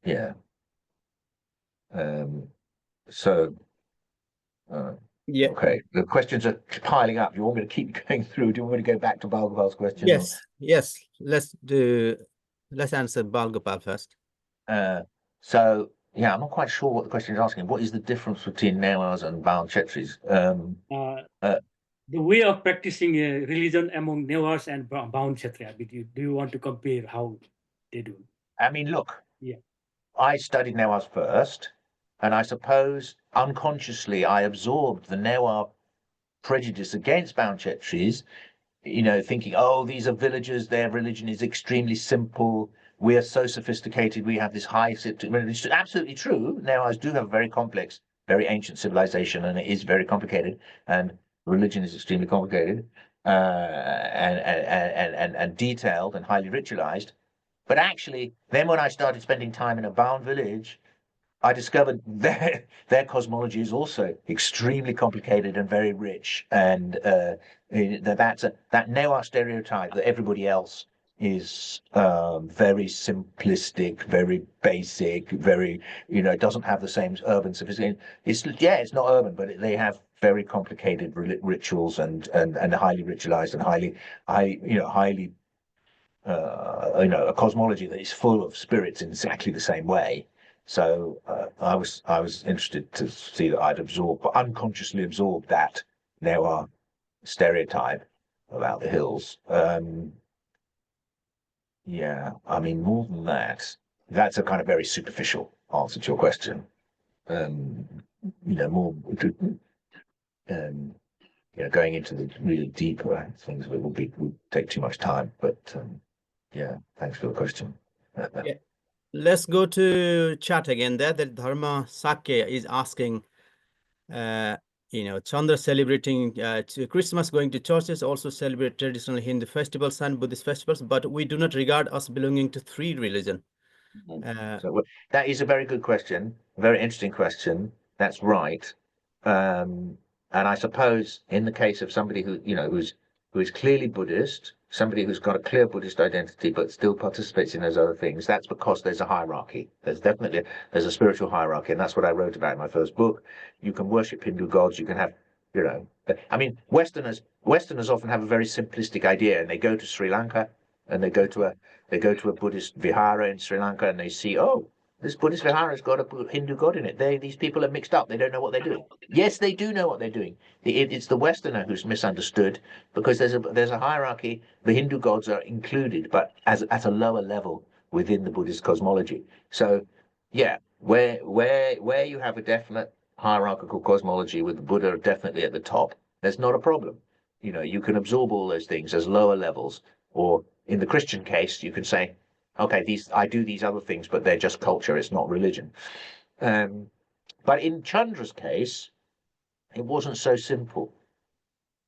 Speaker 3: Yeah. So,
Speaker 2: Yeah.
Speaker 3: okay. The questions are piling up. Do you want me to keep going through? Do you want me to go back to Balgopal's question?
Speaker 2: Yes. Let's answer Balgopal first.
Speaker 3: So, yeah, I'm not quite sure what the question is asking. What is the difference between Newars and Baul Chetris?
Speaker 4: The way of practicing religion among Newars and Baul Kshatriya. Do you want to compare how they do?
Speaker 3: I mean, look.
Speaker 4: Yeah.
Speaker 3: I studied Newars first, and I suppose unconsciously I absorbed the Newar prejudice against Baul Chetris, thinking, oh, these are villagers, their religion is extremely simple, we are so sophisticated, we have this high... It's absolutely true. Newars do have a very complex, very ancient civilization, and it is very complicated, and religion is extremely complicated, and detailed and highly ritualized. But actually, then when I started spending time in a Baul village, I discovered their cosmology is also extremely complicated and very rich, and that Newar stereotype that everybody else is very simplistic, very basic, very doesn't have the same urban sophistication. It's not urban, but they have very complicated rituals and highly ritualized and highly a cosmology that is full of spirits in exactly the same way. So I was interested to see that I'd unconsciously absorbed that Newar stereotype about the hills. Yeah, I mean, more than that, that's a kind of very superficial answer to your question. More going into the really deeper things of it would take too much time. But yeah, thanks for the question.
Speaker 2: Yeah. Let's go to chat again. There, that Dharma Sakya is asking, Chandra celebrating Christmas, going to churches, also celebrate traditional Hindu festivals and Buddhist festivals, but we do not regard us belonging to three religions.
Speaker 3: So that is a very good question, a very interesting question. That's right. And I suppose in the case of somebody who is clearly Buddhist, somebody who's got a clear Buddhist identity but still participates in those other things, that's because there's a hierarchy. There's a spiritual hierarchy, and that's what I wrote about in my first book. You can worship Hindu gods, you can have, I mean, Westerners often have a very simplistic idea, and they go to Sri Lanka and they go to a Buddhist vihara in Sri Lanka, and they see, oh, this Buddhist vihara's got a Hindu god in it. These people are mixed up. They don't know what they're doing. Yes, they do know what they're doing. It's the Westerner who's misunderstood, because there's a hierarchy. The Hindu gods are included, but at a lower level within the Buddhist cosmology. So, yeah, where you have a definite hierarchical cosmology with the Buddha definitely at the top, there's not a problem. You can absorb all those things as lower levels, or in the Christian case, you can say, okay, I do these other things, but they're just culture, it's not religion. But in Chandra's case, it wasn't so simple.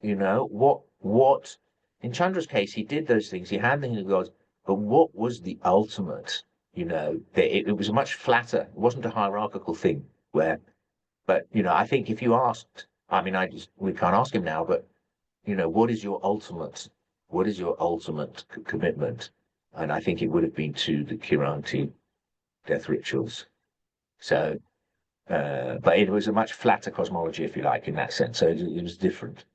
Speaker 3: What in Chandra's case, he did those things, he had the Hindu gods, but what was the ultimate? It was much flatter. It wasn't a hierarchical thing but I think if you asked, I mean, we can't ask him now, but what is your ultimate commitment? And I think it would have been to the Kiranti death rituals. So, but it was a much flatter cosmology, if you like, in that sense. So it was different.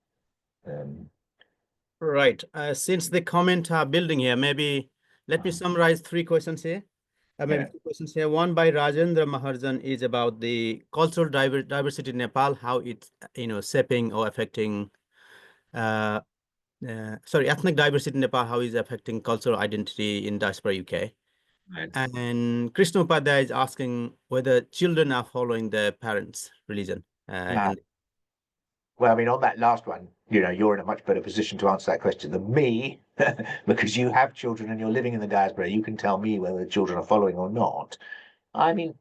Speaker 2: Right. Since the comments are building here, maybe let me summarize three questions here. Maybe two questions here. One by Rajendra Maharjan is about the cultural diversity in Nepal, how it's shaping or affecting. Ethnic diversity in Nepal, how is affecting cultural identity in diaspora UK.
Speaker 3: Right.
Speaker 2: And Krishna Upadhyay is asking whether children are following their parents' religion.
Speaker 3: Well, I mean, on that last one, you know, you're in a much better position to answer that question than me, because you have children and you're living in the diaspora. You can tell me whether the children are following or not. I mean,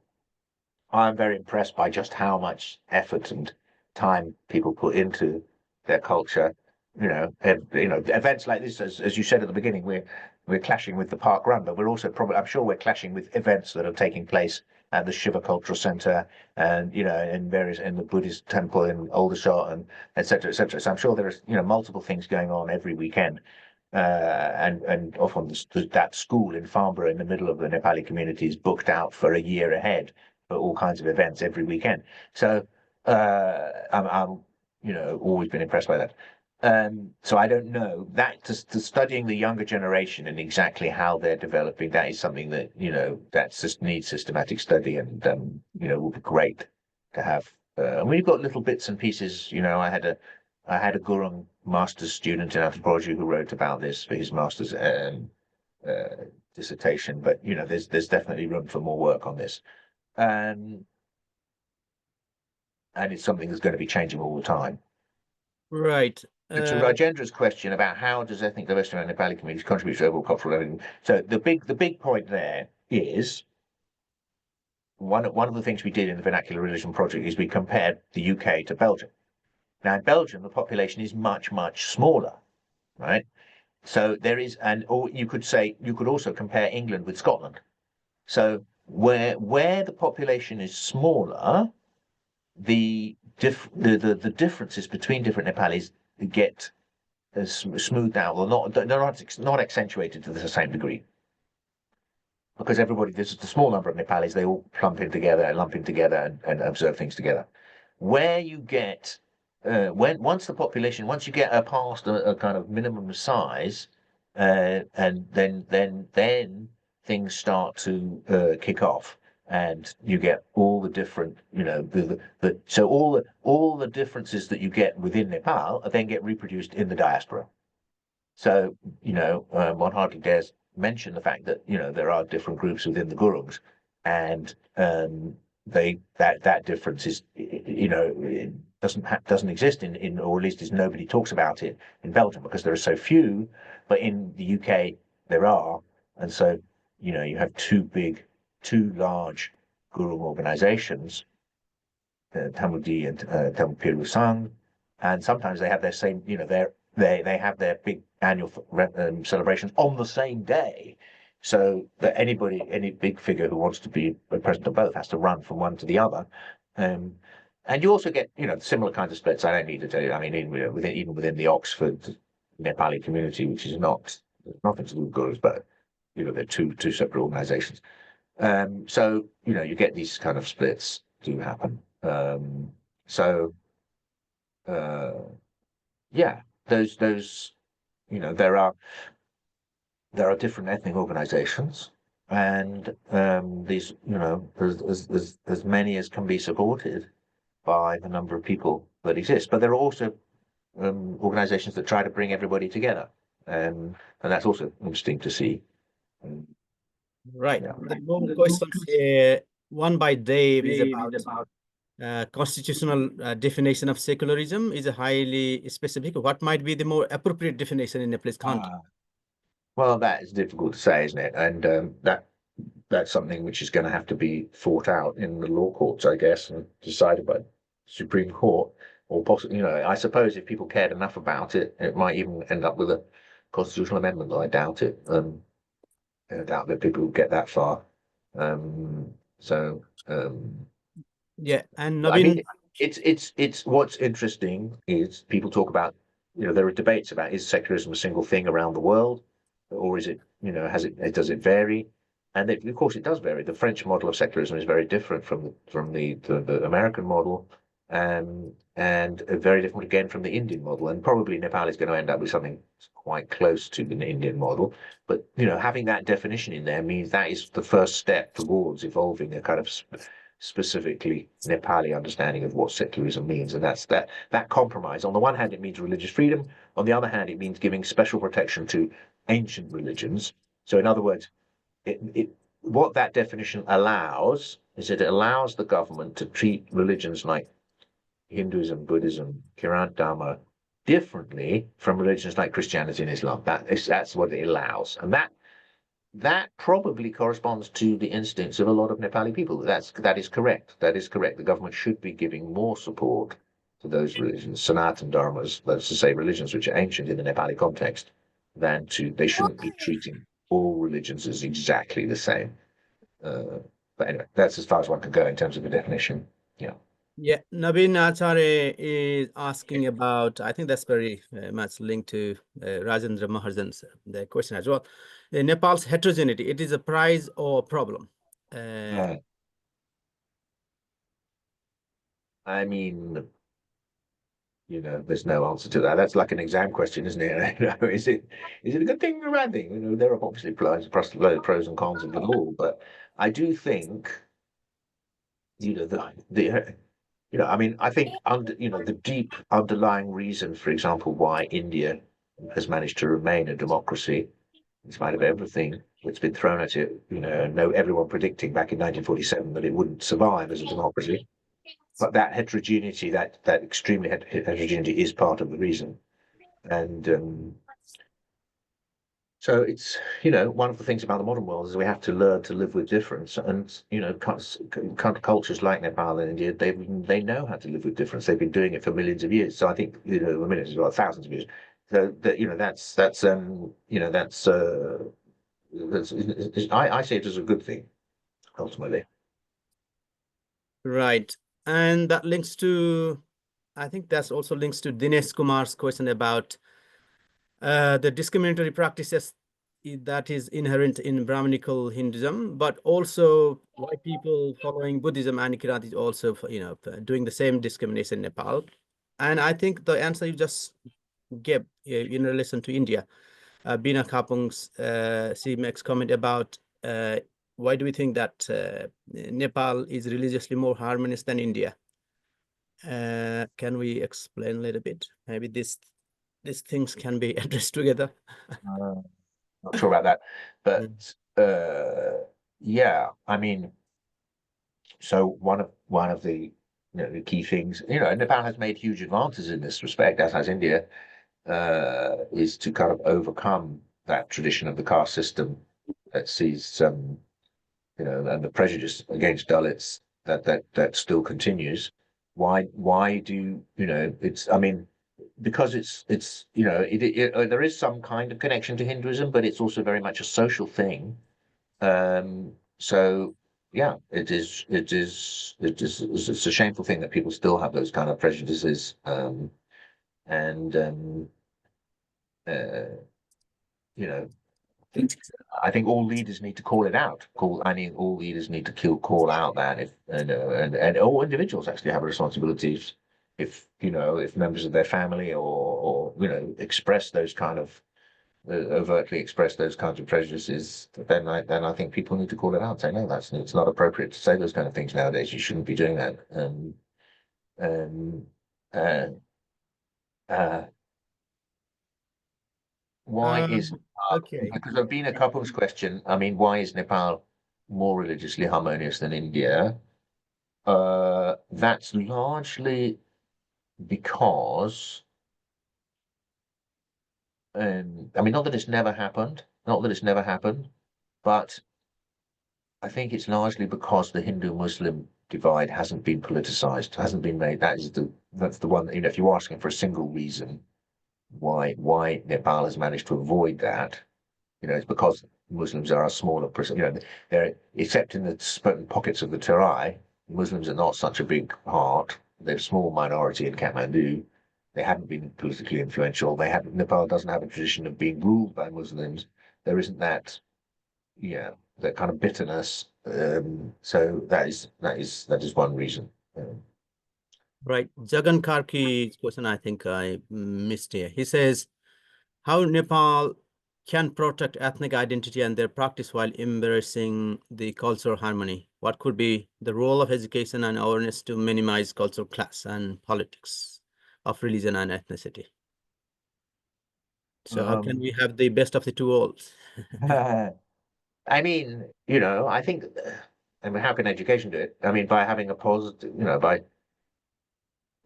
Speaker 3: I'm very impressed by just how much effort and time people put into their culture. You know, events like this, as you said at the beginning, we're clashing with the Park Run, but we're also probably, I'm sure we're clashing with events that are taking place at the Shiva Cultural Center and, you know, in the Buddhist temple in Aldershot and et cetera, et cetera. So I'm sure there's, you know, multiple things going on every weekend. And often that school in Farnborough in the middle of the Nepali community is booked out for a year ahead for all kinds of events every weekend. So I'm you know, always been impressed by that. So I don't know that to studying the younger generation and exactly how they're developing, that is something that, you know, that just needs systematic study and, you know, will be great to have. And we've got little bits and pieces, you know, I had a Gurung master's student in anthropology who wrote about this for his master's dissertation, but, you know, there's definitely room for more work on this. And it's something that's going to be changing all the time.
Speaker 2: Right.
Speaker 3: To Rajendra's question about how does ethnic diversity in Nepali communities contribute to overall cultural learning? So the big point there is one of the things we did in the Vernacular Religion Project is we compared the UK to Belgium. Now in Belgium the population is much smaller, right? So there is, or you could also compare England with Scotland. So where the population is smaller, the differences between different Nepalis get smoothed out, or they're not accentuated to the same degree, because there's a small number of Nepalis, they all lump in together and observe things together. Where you get once you get past a kind of minimum size, and then things start to kick off. And you get all the different, you know, so all the differences that you get within Nepal then get reproduced in the diaspora. So, you know, one hardly dares mention the fact that, you know, there are different groups within the Gurungs, and that difference is, you know, it doesn't exist in, or at least nobody talks about it in Belgium because there are so few, but in the UK there are, and so, you know, you have two large Gurung organizations, Tamudi and Tamil Piru Sang, and sometimes they have their same, you know, they have their big annual celebrations on the same day, so that any big figure who wants to be present of both has to run from one to the other. And you also get, you know, similar kinds of splits. I don't need to tell you. I mean, even within the Oxford Nepali community, which is nothing to do with Gurus, but, you know, they're two separate organizations. So, you know, you get these kind of splits do happen. Yeah, those, you know, there are different ethnic organizations, and these, you know, there's as many as can be supported by the number of people that exist. But there are also organizations that try to bring everybody together, and that's also interesting to see.
Speaker 2: Right.
Speaker 3: Yeah.
Speaker 2: The long questions here, one by Dave, is about constitutional definition of secularism is a highly specific. What might be the more appropriate definition in a place context?
Speaker 3: Well, that is difficult to say, isn't it? And that's something which is going to have to be fought out in the law courts, I guess, and decided by the Supreme Court, or possibly, you know, I suppose if people cared enough about it, it might even end up with a constitutional amendment. I doubt it. I doubt that people will get that far.
Speaker 2: Yeah, and
Speaker 3: I mean,
Speaker 2: Naveen,
Speaker 3: it's what's interesting is people talk about, you know, there are debates about, is secularism a single thing around the world, or is it, you know, does it vary? And of course it does vary. The French model of secularism is very different from the American model, and very different again from the Indian model. And probably Nepal is going to end up with something quite close to the Indian model. But, you know, having that definition in there means that is the first step towards evolving a kind of specifically Nepali understanding of what secularism means. And that's that compromise. On the one hand, it means religious freedom. On the other hand, it means giving special protection to ancient religions. So in other words, what that definition allows is that it allows the government to treat religions like Hinduism, Buddhism, Kiran Dharma, differently from religions like Christianity and Islam. That's what it allows, and that probably corresponds to the instincts of a lot of Nepali people. That is correct. That is correct. The government should be giving more support to those religions, Sanatan Dharmas, that's to say religions which are ancient in the Nepali context, they shouldn't be treating all religions as exactly the same. But anyway, that's as far as one can go in terms of the definition. Yeah.
Speaker 2: Yeah, Naveen Acharya is asking about, I think that's very much linked to Rajendra Mahajan's the question as well. Nepal's heterogeneity, it is a prize or a problem?
Speaker 3: I mean, there's no answer to that. That's like an exam question, isn't it? Is it a good thing or a bad thing? There are obviously pros and cons of it all, but I do think, I mean, I think the deep underlying reason, for example, why India has managed to remain a democracy, in spite of everything that's been thrown at it, everyone predicting back in 1947 that it wouldn't survive as a democracy. But that heterogeneity, that extremely heterogeneity, is part of the reason. And so it's, one of the things about the modern world is we have to learn to live with difference. And, cultures like Nepal and India, they know how to live with difference. They've been doing it for millions of years. So I think, millions, well, thousands of years. So that, I see it as a good thing, ultimately.
Speaker 2: Right. And that links to, I think that's also links to Dinesh Kumar's question about the discriminatory practices that is inherent in Brahminical Hinduism, but also why people following Buddhism and Kirat is also, doing the same discrimination in Nepal. And I think the answer you just gave in relation to India, Bina Kapung's, she makes comment about why do we think that Nepal is religiously more harmonious than India? Can we explain a little bit? Maybe these things can be addressed together.
Speaker 3: Not sure about that, but yeah, I mean, so one of the the key things, Nepal has made huge advances in this respect, as has India, is to kind of overcome that tradition of the caste system that sees and the prejudice against Dalits that still continues. Why do it's, I mean, because there is some kind of connection to Hinduism, but it's also very much a social thing. So yeah, it's a shameful thing that people still have those kind of prejudices. I think all leaders need to call it out. All leaders need to call out that and all individuals actually have responsibilities if members of their family or express those kind of overtly express those kinds of prejudices, then I think people need to call it out. Say no, it's not appropriate to say those kind of things nowadays. You shouldn't be doing that. Why is
Speaker 2: okay?
Speaker 3: Because of Bina Kapung's question, I mean, why is Nepal more religiously harmonious than India? That's largely because, I mean, not that it's never happened, but I think it's largely because the Hindu-Muslim divide hasn't been politicized, hasn't been made. That's the one, if you're asking for a single reason why Nepal has managed to avoid that, it's because Muslims are a smaller percent. They're, except in the certain pockets of the Terai, Muslims are not such a big part. They're a small minority in Kathmandu. They haven't been politically influential. Nepal doesn't have a tradition of being ruled by Muslims. There isn't that kind of bitterness. So that is one reason.
Speaker 2: Right. Jagan Karki's question, I think I missed here. He says, how Nepal can protect ethnic identity and their practice while embracing the cultural harmony? What could be the role of education and awareness to minimize cultural class and politics of religion and ethnicity? So how can we have the best of the two worlds?
Speaker 3: I mean, I think, I mean, how can education do it? I mean, by having a positive,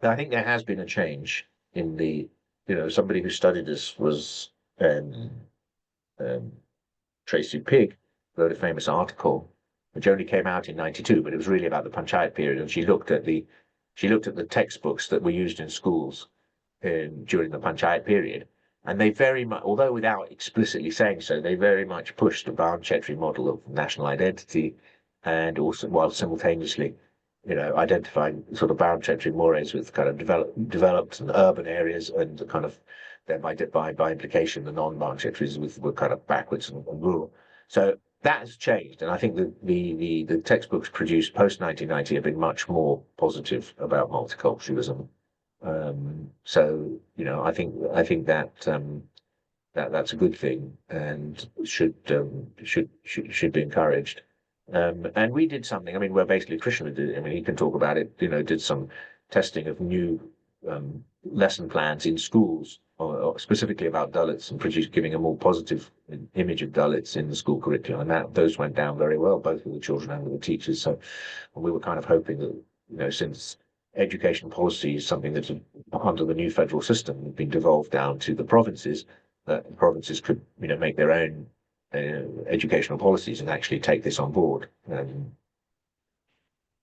Speaker 3: I think there has been a change in the somebody who studied this was Tracy Pigg, wrote a famous article which only came out in '92, but it was really about the Panchayat period, and she looked at the textbooks that were used in schools during the Panchayat period, and they very much, although without explicitly saying so, they very much pushed the Brown Chetry model of national identity, and also while simultaneously, identifying sort of Brown Chetry mores with kind of developed and urban areas, and the kind of then by implication the non-Brown Chetries were kind of backwards and rural. So that has changed, and I think the textbooks produced post 1990 have been much more positive about multiculturalism. So I think that that's a good thing and should be encouraged. And we did something. I mean, where basically Krishna did. I mean, he can talk about it. Did some testing of new lesson plans in schools, or specifically about Dalits, and giving a more positive image of Dalits in the school curriculum. And those went down very well, both with the children and with the teachers. So we were kind of hoping that, since education policy is something that's under the new federal system been devolved down to the provinces, that the provinces could, make their own educational policies and actually take this on board.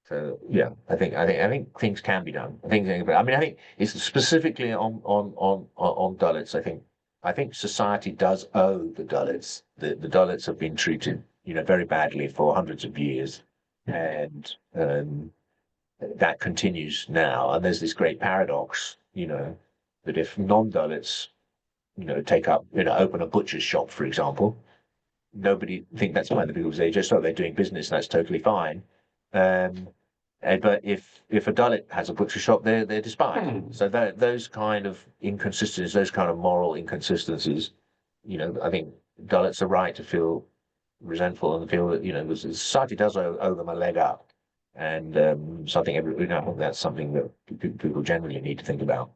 Speaker 3: So yeah, I think things can be done. I think it's specifically on Dalits. I think society does owe the Dalits. The Dalits have been treated, very badly for hundreds of years, and that continues now. And there's this great paradox, that if non-Dalits, open a butcher's shop, for example, nobody think that's fine. The people say they're doing business, that's totally fine. But if a Dalit has a butcher shop, they're despised. So those kind of inconsistencies, those kind of moral inconsistencies, I think Dalits are right to feel resentful and feel that the society does owe them a leg up, and so I think that's something that people generally need to think about.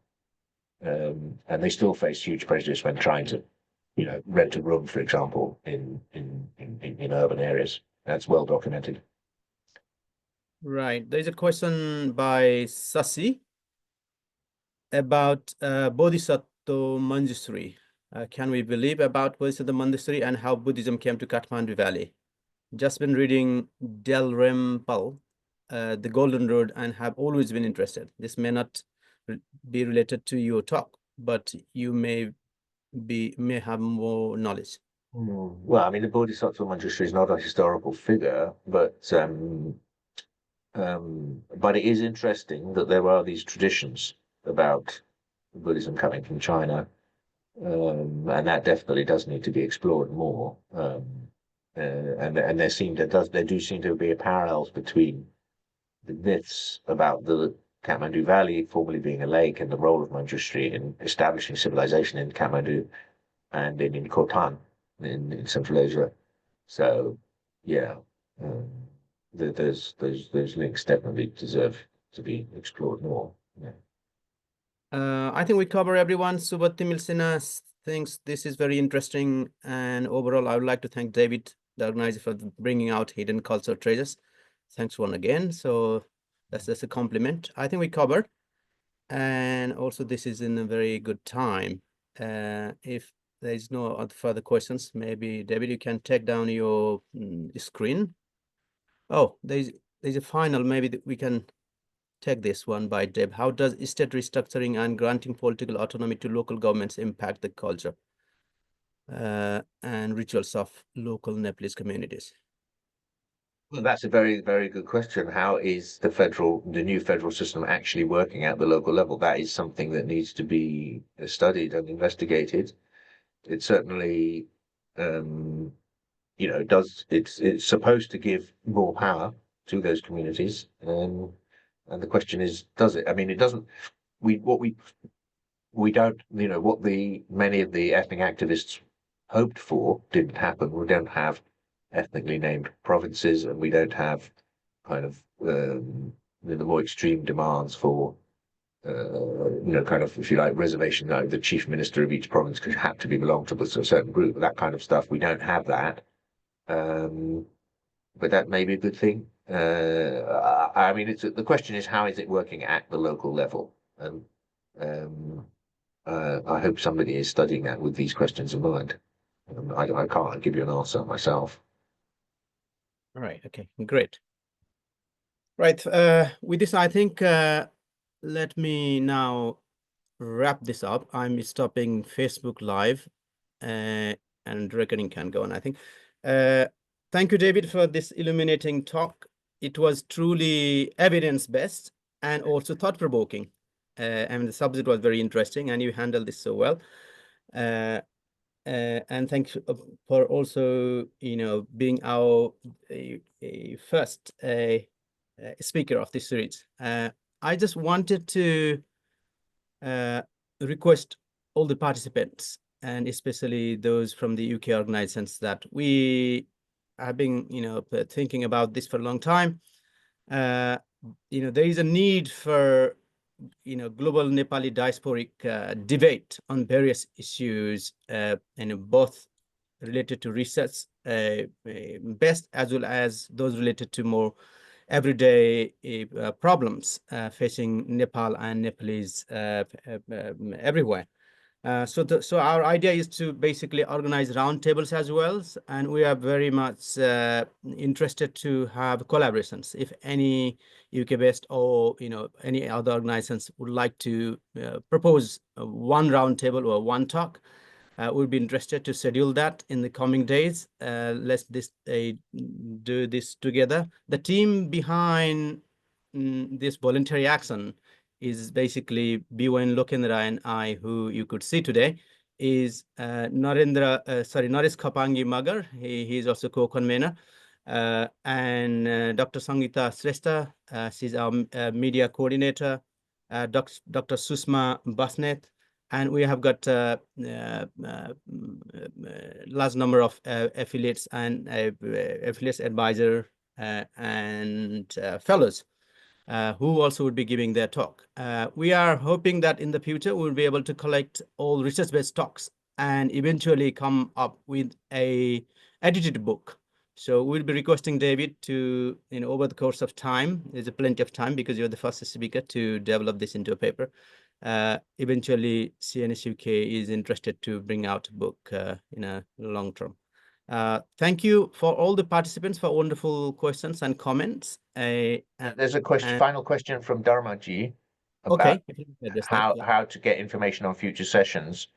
Speaker 3: And they still face huge prejudice when trying to, rent a room, for example, in urban areas. That's well documented.
Speaker 2: Right. There's a question by Sasi about Bodhisattva Manjushri. Can we believe about Bodhisattva Manjushri and how Buddhism came to Kathmandu Valley? Just been reading Dalrymple, The Golden Road, and have always been interested. This may not be related to your talk, but you may have more knowledge.
Speaker 3: Well, I mean, the Bodhisattva Manjushri is not a historical figure, but it is interesting that there are these traditions about Buddhism coming from China, and that definitely does need to be explored more. And there do seem to be a parallels between the myths about the Kathmandu Valley formerly being a lake and the role of Manjushri in establishing civilization in Kathmandu and in Khotan in Central Asia. So, yeah. Those links definitely deserve to be explored more. Yeah.
Speaker 2: I think we cover everyone. Subhati Milsina thinks this is very interesting, and overall, I would like to thank David, the organizer, for bringing out hidden cultural treasures. Thanks once again. So that's a compliment. I think we covered, and also this is in a very good time. If there is no other further questions, maybe David, you can take down your screen. Oh, there's a final, maybe we can take this one by Deb. How does state restructuring and granting political autonomy to local governments impact the culture and rituals of local Nepalese communities?
Speaker 3: Well, that's a very, very good question. How is the new federal system actually working at the local level? That is something that needs to be studied and investigated. It certainly it's supposed to give more power to those communities, and the question is, does it? I mean, it doesn't. We don't. What many of the ethnic activists hoped for didn't happen. We don't have ethnically named provinces, and we don't have kind of the more extreme demands for kind of, if you like, reservation. Like the chief minister of each province could have to belong to a certain group. That kind of stuff. We don't have that. But that may be a good thing. I mean, the question is, how is it working at the local level? I hope somebody is studying that with these questions in mind. I can't give you an answer myself.
Speaker 2: All right. Okay. Great. Right. With this, I think let me now wrap this up. I'm stopping Facebook Live, and recording can go on, I think. Thank you, David, for this illuminating talk. It was truly evidence-based and also thought-provoking. And the subject was very interesting, and you handled this so well. And thanks for also, being our first speaker of this series. I just wanted to request all the participants, and especially those from the UK organizations, that we have been, thinking about this for a long time. There is a need for, global Nepali diasporic debate on various issues, both related to research best, as well as those related to more everyday problems facing Nepal and Nepalese everywhere. So our idea is to basically organize roundtables as well, and we are very much interested to have collaborations. If any UK-based or any other organizations would like to propose one roundtable or one talk, we'd be interested to schedule that in the coming days. Let's do this together. The team behind this voluntary action is basically Biwan Lokendra and I, who you could see today, is Naresh Khapangi Magar. He's also co-convener. And Dr. Sangeeta Shrestha, she's our media coordinator. Dr. Susma Basnet. And we have got large number of affiliates and affiliates, advisor, and fellows who also would be giving their talk. We are hoping that in the future we'll be able to collect all research-based talks and eventually come up with a edited book. So we'll be requesting David to, over the course of time, there's plenty of time because you're the first speaker, to develop this into a paper. Eventually, CNS UK is interested to bring out a book in a long term. Thank you for all the participants for wonderful questions and comments.
Speaker 3: There's a final question from Dharmaji about how to get information on future sessions.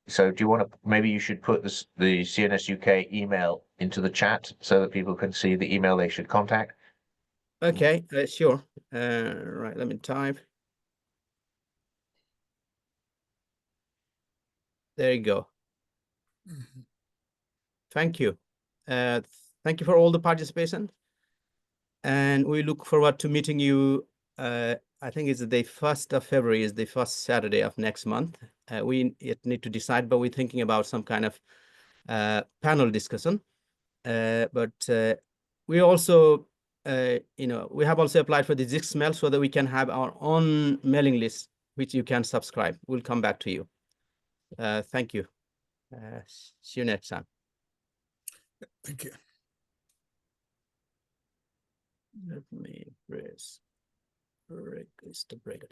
Speaker 3: So do you want to, maybe you should put the CNS UK email into the chat so that people can see the email they should contact?
Speaker 2: Okay, sure. Right, let me type. There you go. Thank you. Thank you for all the participation. And we look forward to meeting you. I think it's the 1st of February is the first Saturday of next month. We yet need to decide, but we're thinking about some kind of panel discussion. But we also, we have also applied for the XML so that we can have our own mailing list, which you can subscribe. We'll come back to you. Thank you. See you next time.
Speaker 1: Thank you.
Speaker 2: Let me press break. Is the break.